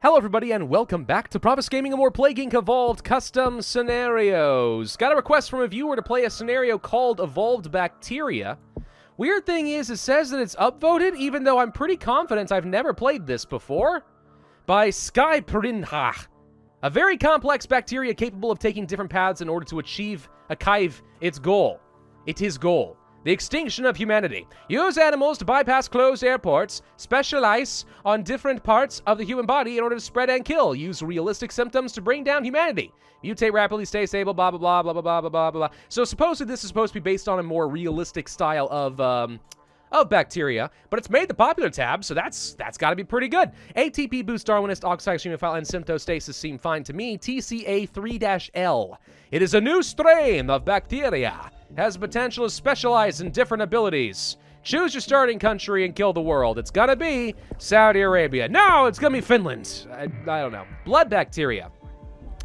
Hello everybody and welcome back to Pravus Gaming and more Plague Inc. Evolved Custom Scenarios. Got a request from a viewer to play a scenario called Evolved Bacteria. Weird thing is, it says that it's upvoted, even though I'm pretty confident I've never played this before. By Sky Prinha. A very complex bacteria capable of taking different paths in order to achieve its goal. The extinction of humanity. Use animals to bypass closed airports. Specialize on different parts of the human body in order to spread and kill. Use realistic symptoms to bring down humanity. Mutate rapidly, stay stable, blah, blah, blah, blah, blah, blah, blah, blah, blah. So supposedly this is supposed to be based on a more realistic style of bacteria, but it's made the popular tab, so that's got to be pretty good. ATP boost, Darwinist, oxide extremophile, and symptostasis seem fine to me. TCA3-L. It is a new strain of bacteria. Has potential to specialize in different abilities. Choose your starting country and kill the world. It's gonna be Saudi Arabia. No, it's gonna be Finland. I don't know. Blood bacteria.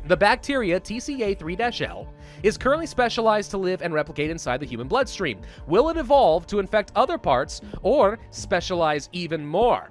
The bacteria, TCA3-L, is currently specialized to live and replicate inside the human bloodstream. Will it evolve to infect other parts or specialize even more?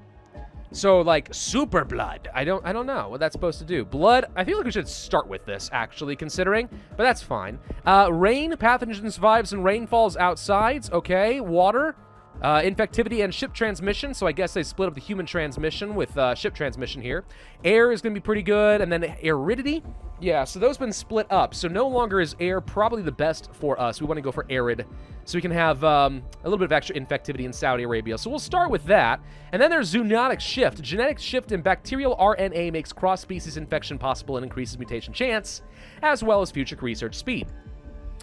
So, like, super blood. I don't know what that's supposed to do. Blood, I feel like we should start with this, actually, considering, but that's fine. Rain, pathogen survives in rainfalls outside. Okay, water, infectivity and ship transmission, so I guess they split up the human transmission with ship transmission here. Air is going to be pretty good, and then aridity. Yeah, so those have been split up, so no longer is air probably the best for us. We want to go for arid, so we can have a little bit of extra infectivity in Saudi Arabia. So we'll start with that. And then there's Zoonotic Shift. Genetic shift in bacterial RNA makes cross-species infection possible and increases mutation chance, as well as future research speed.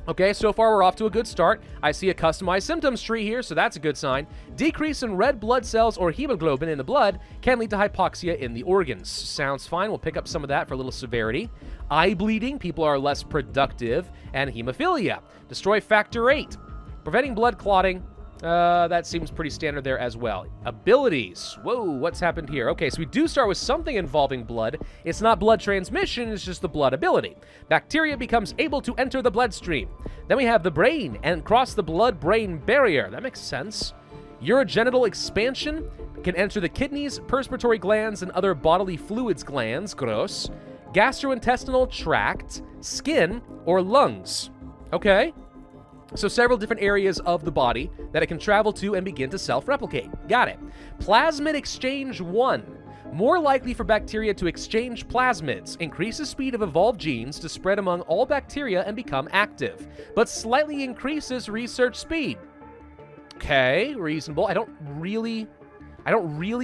Okay, so far we're off to a good start. I see a customized symptoms tree here, so that's a good sign. Decrease in red blood cells or hemoglobin in the blood can lead to hypoxia in the organs. Sounds fine. We'll pick up some of that for a little severity. Eye bleeding, people are less productive. And hemophilia. Destroy factor 8. Preventing blood clotting. That seems pretty standard there as well. Abilities. Whoa, what's happened here? Okay, so we do start with something involving blood. It's not blood transmission, it's just the blood ability. Bacteria becomes able to enter the bloodstream. Then we have the brain and cross the blood-brain barrier. That makes sense. Urogenital expansion can enter the kidneys, perspiratory glands, and other bodily fluids glands. Gross. Gastrointestinal tract, skin, or lungs. Okay. So several different areas of the body that it can travel to and begin to self-replicate. Got it. Plasmid Exchange 1. More likely for bacteria to exchange plasmids. Increases speed of evolved genes to spread among all bacteria and become active, but slightly increases research speed. Okay, reasonable. I don't really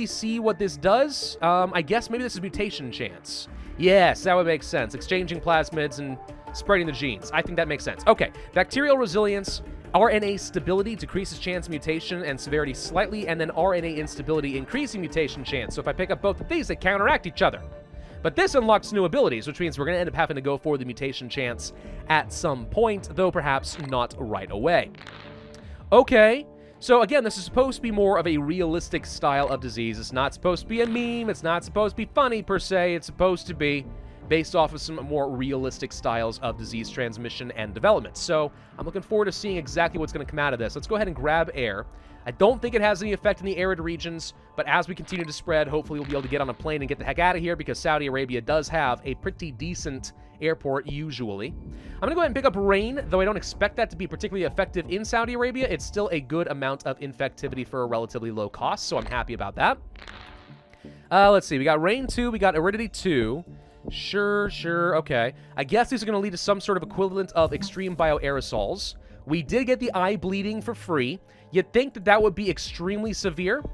see what this does. I guess maybe this is mutation chance. Yes, that would make sense. Exchanging plasmids and spreading the genes. I think that makes sense. Okay, Bacterial Resilience, RNA stability decreases chance of mutation and severity slightly, and then RNA instability increasing mutation chance. So if I pick up both of these, they counteract each other. But this unlocks new abilities, which means we're going to end up having to go for the mutation chance at some point, though perhaps not right away. Okay, so again, this is supposed to be more of a realistic style of disease. It's not supposed to be a meme. It's not supposed to be funny, per se. It's supposed to be based off of some more realistic styles of disease transmission and development. So I'm looking forward to seeing exactly what's going to come out of this. Let's go ahead and grab air. I don't think it has any effect in the arid regions, but as we continue to spread, hopefully we'll be able to get on a plane and get the heck out of here, because Saudi Arabia does have a pretty decent airport usually. I'm going to go ahead and pick up rain, though I don't expect that to be particularly effective in Saudi Arabia. It's still a good amount of infectivity for a relatively low cost, so I'm happy about that. Let's see. We got rain 2. We got aridity 2. Sure, okay. I guess these are going to lead to some sort of equivalent of extreme bioaerosols. We did get the eye bleeding for free. You'd think that that would be extremely severe,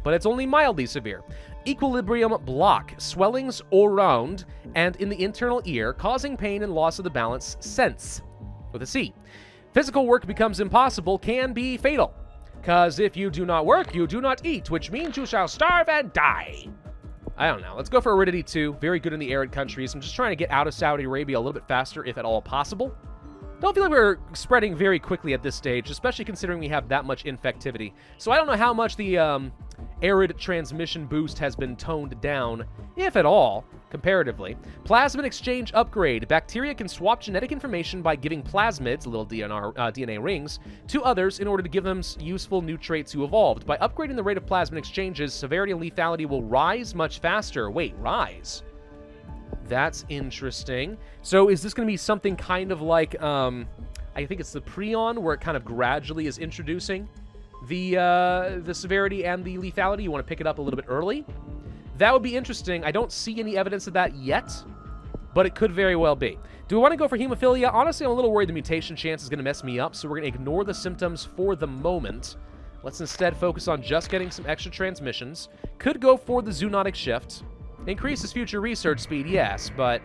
but it's only mildly severe. Equilibrium block, swellings around and in the internal ear, causing pain and loss of the balance sense, with a C. Physical work becomes impossible, can be fatal. Because if you do not work, you do not eat, which means you shall starve and die. I don't know. Let's go for aridity 2. Very good in the arid countries. I'm just trying to get out of Saudi Arabia a little bit faster, if at all possible. Don't feel like we're spreading very quickly at this stage, especially considering we have that much infectivity. So I don't know how much the arid transmission boost has been toned down, if at all, comparatively. Plasmid Exchange upgrade. Bacteria can swap genetic information by giving plasmids, little DNA rings, to others in order to give them useful new traits who evolved. By upgrading the rate of plasmid exchanges, severity and lethality will rise much faster. Wait, rise? That's interesting. So is this going to be something kind of like, I think it's the Prion, where it kind of gradually is introducing the severity and the lethality? You want to pick it up a little bit early? That would be interesting. I don't see any evidence of that yet, but it could very well be. Do we want to go for hemophilia? Honestly, I'm a little worried the mutation chance is going to mess me up, so we're going to ignore the symptoms for the moment. Let's instead focus on just getting some extra transmissions. Could go for the Zoonotic Shift. Increases future research speed, yes, but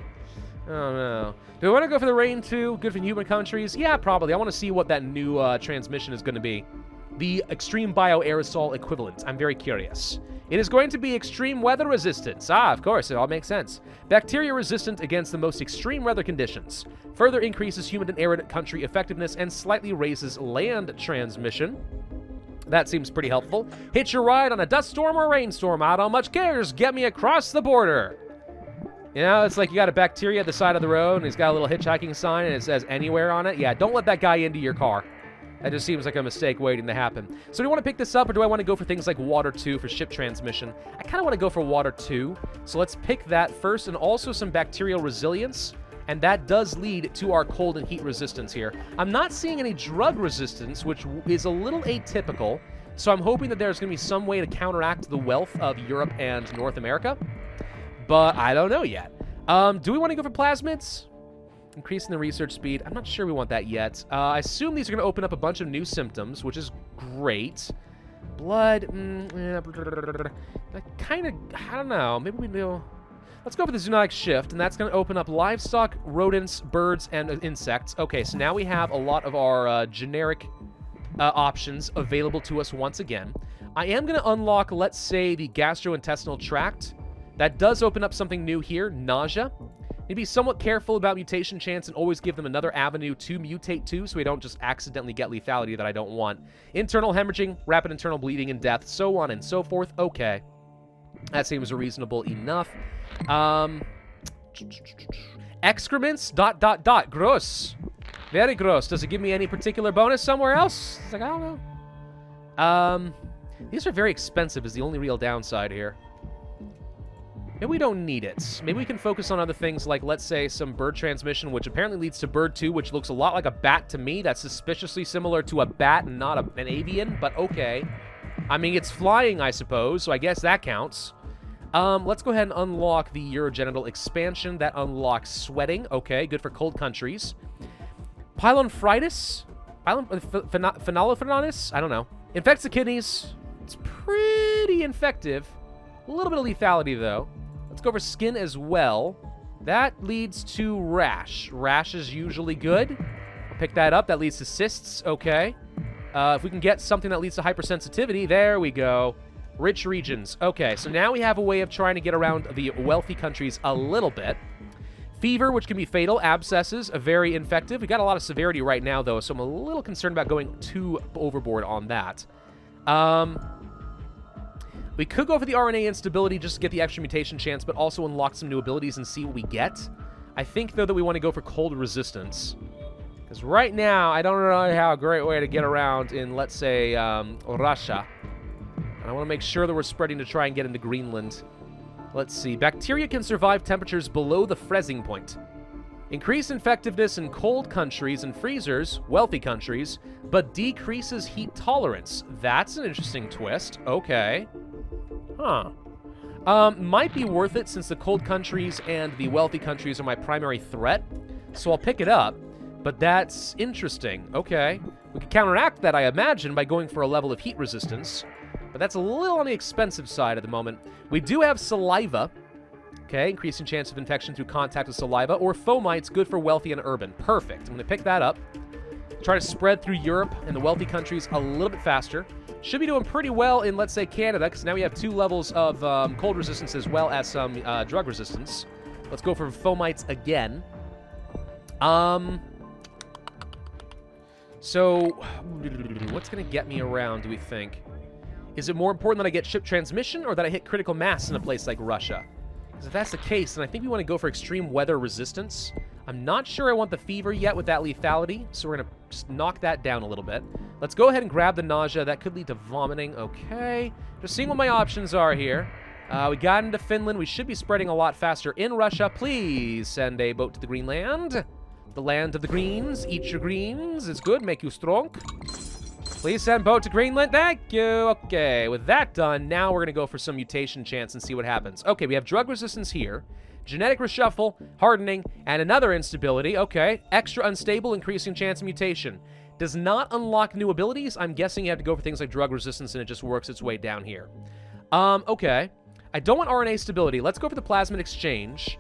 I don't know. Do we want to go for the Rain 2? Good for human countries? Yeah, probably. I want to see what that new transmission is going to be. The Extreme Bioaerosol equivalent. I'm very curious. It is going to be extreme weather resistance. Ah, of course, it all makes sense. Bacteria resistant against the most extreme weather conditions. Further increases humid and arid country effectiveness and slightly raises land transmission. That seems pretty helpful. Hitch your ride on a dust storm or rainstorm. I don't much cares. Get me across the border. You know, it's like you got a bacteria at the side of the road, and he's got a little hitchhiking sign, and it says anywhere on it. Yeah, don't let that guy into your car. That just seems like a mistake waiting to happen. So do you want to pick this up, or do I want to go for things like Water 2 for ship transmission? I kind of want to go for Water 2. So let's pick that first, and also some Bacterial Resilience. And that does lead to our cold and heat resistance here. I'm not seeing any drug resistance, which is a little atypical. So I'm hoping that there's going to be some way to counteract the wealth of Europe and North America. But I don't know yet. Do we want to go for plasmids? Increasing the research speed. I'm not sure we want that yet. I assume these are going to open up a bunch of new symptoms, which is great. Blood. Kind of, I don't know. Maybe we do. Let's go for the Zoonotic Shift, and that's going to open up livestock, rodents, birds, and insects. Okay, so now we have a lot of our generic options available to us once again. I am going to unlock, let's say, the gastrointestinal tract. That does open up something new here, nausea. Need to be somewhat careful about mutation chance and always give them another avenue to mutate to, so we don't just accidentally get lethality that I don't want. Internal hemorrhaging, rapid internal bleeding and death, so on and so forth. Okay. That seems reasonable enough. Excrements, ... Gross. Very gross. Does it give me any particular bonus somewhere else? It's like, I don't know. These are very expensive is the only real downside here. Maybe we don't need it. Maybe we can focus on other things like, let's say, some bird transmission, which apparently leads to bird 2, which looks a lot like a bat to me. That's suspiciously similar to a bat and not an avian, but okay. I mean, it's flying, I suppose, so I guess that counts. Let's go ahead and unlock the urogenital expansion. That unlocks sweating. Okay, good for cold countries. Pylonphritis? Phenolphthonitis? I don't know. Infects the kidneys. It's pretty infective. A little bit of lethality, though. Let's go for skin as well. That leads to rash. Rash is usually good. I'll pick that up. That leads to cysts. Okay. If we can get something that leads to hypersensitivity, there we go. Rich regions. Okay, so now we have a way of trying to get around the wealthy countries a little bit. Fever, which can be fatal. Abscesses, very infective. We got a lot of severity right now, though, so I'm a little concerned about going too overboard on that. We could go for the RNA instability just to get the extra mutation chance, but also unlock some new abilities and see what we get. I think, though, that we want to go for cold resistance. Because right now, I don't really have a great way to get around in, let's say, Russia. And I want to make sure that we're spreading to try and get into Greenland. Let's see. Bacteria can survive temperatures below the freezing point. Increased infectiveness in cold countries and freezers, wealthy countries, but decreases heat tolerance. That's an interesting twist. Okay. Huh. Might be worth it since the cold countries and the wealthy countries are my primary threat. So I'll pick it up. But that's interesting. Okay. We could counteract that, I imagine, by going for a level of heat resistance. But that's a little on the expensive side at the moment. We do have saliva. Okay, increasing chance of infection through contact with saliva. Or fomites, good for wealthy and urban. Perfect. I'm going to pick that up. Try to spread through Europe and the wealthy countries a little bit faster. Should be doing pretty well in, let's say, Canada, because now we have 2 levels of cold resistance as well as some drug resistance. Let's go for fomites again. So, what's going to get me around, do we think? Is it more important that I get ship transmission or that I hit critical mass in a place like Russia? Because if that's the case, then I think we want to go for extreme weather resistance. I'm not sure I want the fever yet with that lethality, so we're going to just knock that down a little bit. Let's go ahead and grab the nausea. That could lead to vomiting. Okay. Just seeing what my options are here. We got into Finland. We should be spreading a lot faster in Russia. Please send a boat to the Greenland. The land of the greens. Eat your greens. It's good. Make you strong. Please send boat to Greenland. Thank you. Okay, with that done, now we're going to go for some mutation chance and see what happens. Okay, we have drug resistance here, genetic reshuffle, hardening, and another instability. Okay, extra unstable, increasing chance of mutation. Does not unlock new abilities. I'm guessing you have to go for things like drug resistance, and it just works its way down here. Okay. I don't want RNA stability. Let's go for the Plasmid Exchange.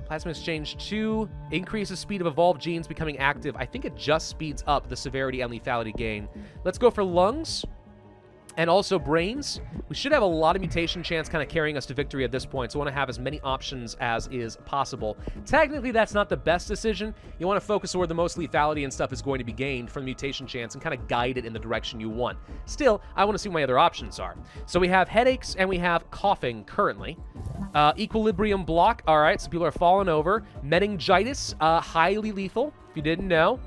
Plasmid Exchange 2 increases speed of evolved genes becoming active. I think it just speeds up the severity and lethality gain. Let's go for lungs and also brains. We should have a lot of mutation chance kind of carrying us to victory at this point, so I want to have as many options as is possible. Technically, that's not the best decision. You want to focus on where the most lethality and stuff is going to be gained from the mutation chance and kind of guide it in the direction you want. Still, I want to see what my other options are. So we have headaches and we have coughing currently. Equilibrium block. All right, so people are falling over. Meningitis, highly lethal, if you didn't know.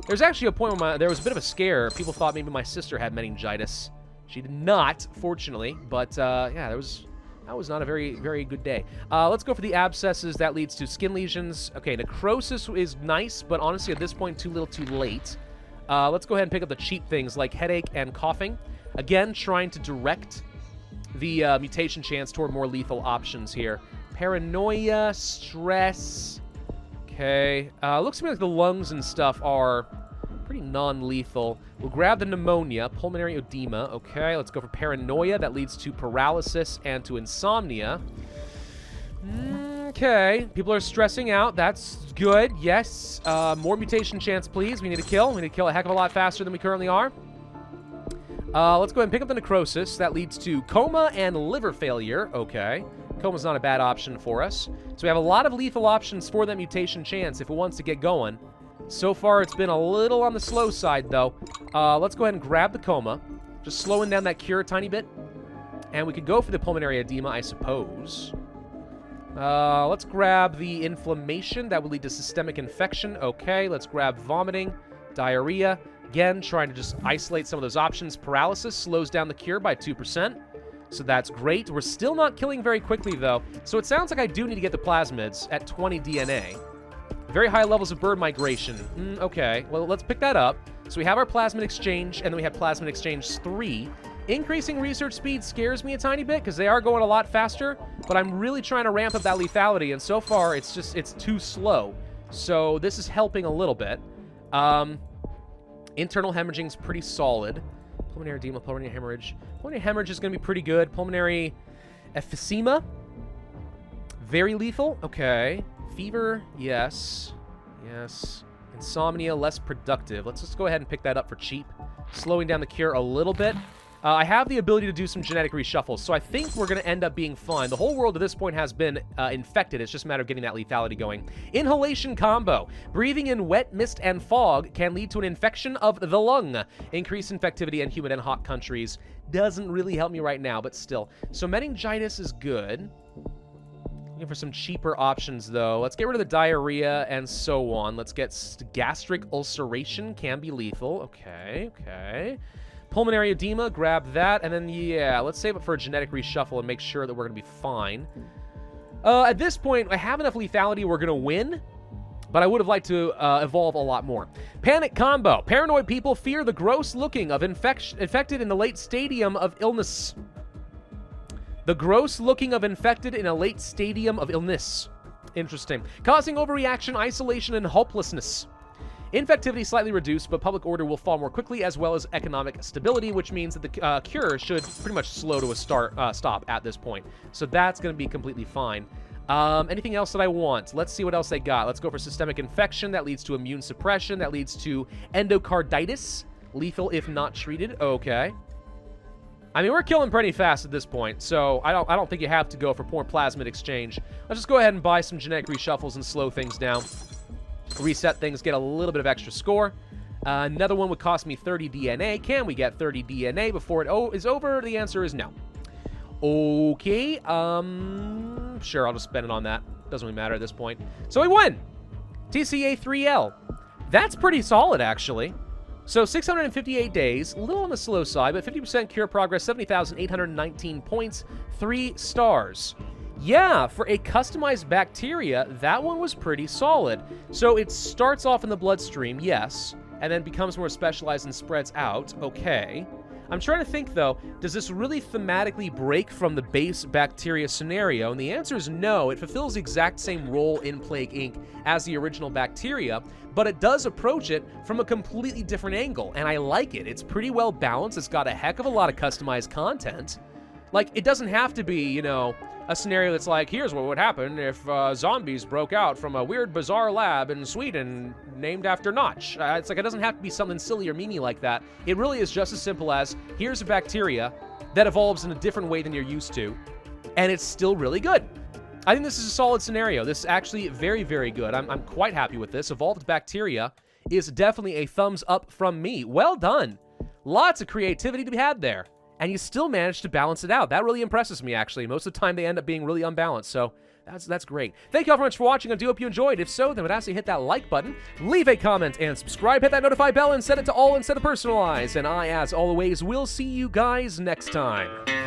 There's actually a point where there was a bit of a scare. People thought maybe my sister had meningitis. She did not, fortunately, but yeah, that was not a very, very good day. Let's go for the abscesses. That leads to skin lesions. Okay, necrosis is nice, but honestly, at this point, too little, too late. Let's go ahead and pick up the cheap things like headache and coughing. Again, trying to direct the mutation chance toward more lethal options here. Paranoia, stress. Okay, looks to me like the lungs and stuff are pretty non-lethal. We'll grab the pneumonia, pulmonary edema. Okay, let's go for paranoia. That leads to paralysis and to insomnia. Okay, people are stressing out. That's good. Yes. More mutation chance, please. We need to kill. We need to kill a heck of a lot faster than we currently are. Let's go ahead and pick up the necrosis. That leads to coma and liver failure. Okay. Coma's not a bad option for us. So we have a lot of lethal options for that mutation chance if it wants to get going. So far, it's been a little on the slow side, though. Let's go ahead and grab the coma. Just slowing down that cure a tiny bit. And we could go for the pulmonary edema, I suppose. Let's grab the inflammation. That would lead to systemic infection. Okay, let's grab vomiting, diarrhea. Again, trying to just isolate some of those options. Paralysis slows down the cure by 2%. So that's great. We're still not killing very quickly, though. So it sounds like I do need to get the plasmids at 20 DNA. Very high levels of bird migration. Okay, well, let's pick that up. So we have our Plasmid Exchange, and then we have Plasmid Exchange 3. Increasing research speed scares me a tiny bit, because they are going a lot faster, but I'm really trying to ramp up that lethality, and so far, it's too slow. So this is helping a little bit. Internal hemorrhaging is pretty solid. Pulmonary edema, pulmonary hemorrhage. Pulmonary hemorrhage is going to be pretty good. Pulmonary emphysema, very lethal. Okay. Fever, yes. Yes. Insomnia, less productive. Let's just go ahead and pick that up for cheap. Slowing down the cure a little bit. I have the ability to do some genetic reshuffles, so I think we're going to end up being fine. The whole world at this point has been infected. It's just a matter of getting that lethality going. Inhalation combo. Breathing in wet, mist, and fog can lead to an infection of the lung. Increased infectivity in humid and hot countries. Doesn't really help me right now, but still. So meningitis is good. Looking for some cheaper options, though. Let's get rid of the diarrhea and so on. Let's get gastric ulceration. Can be lethal. Okay, okay. Pulmonary edema, grab that, and then, yeah, let's save it for a genetic reshuffle and make sure that we're going to be fine. At this point, I have enough lethality, we're going to win, but I would have liked to evolve a lot more. Panic combo. Paranoid people fear the gross looking of infected in the late stadium of illness. The gross looking of infected in a late stadium of illness. Interesting. Causing overreaction, isolation, and helplessness. Infectivity slightly reduced, but public order will fall more quickly, as well as economic stability, which means that the cure should pretty much slow to a stop at this point. So that's going to be completely fine. Anything else that I want? Let's see what else they got. Let's go for systemic infection. That leads to immune suppression. That leads to endocarditis. Lethal if not treated. Okay. I mean, we're killing pretty fast at this point, so I don't think you have to go for more Plasmid Exchange. Let's just go ahead and buy some genetic reshuffles and slow things down. Reset things, get a little bit of extra score. Another one would cost me 30 DNA. Can we get 30 DNA before it is over? The answer is no. Okay, sure, I'll just spend it on that. Doesn't really matter at this point. So we win! TCA3L. That's pretty solid, actually. So 658 days, a little on the slow side, but 50% cure progress, 70,819 points, 3 stars. Yeah, for a customized bacteria, that one was pretty solid. So it starts off in the bloodstream, yes, and then becomes more specialized and spreads out. Okay. I'm trying to think, though, does this really thematically break from the base bacteria scenario? And the answer is no. It fulfills the exact same role in Plague Inc. as the original bacteria, but it does approach it from a completely different angle, and I like it. It's pretty well balanced. It's got a heck of a lot of customized content. Like, it doesn't have to be, you know, a scenario that's like, here's what would happen if zombies broke out from a weird, bizarre lab in Sweden named after Notch. It's like, it doesn't have to be something silly or meany like that. It really is just as simple as, here's a bacteria that evolves in a different way than you're used to, and it's still really good. I think this is a solid scenario. This is actually very, very good. I'm quite happy with this. Evolved Bacteria is definitely a thumbs up from me. Well done. Lots of creativity to be had there. And you still managed to balance it out. That really impresses me, actually. Most of the time, they end up being really unbalanced, so that's great. Thank you all very much for watching. I do hope you enjoyed. If so, then I would ask you to hit that like button, leave a comment, and subscribe. Hit that notify bell and set it to all instead of personalize. And I, as always, will see you guys next time.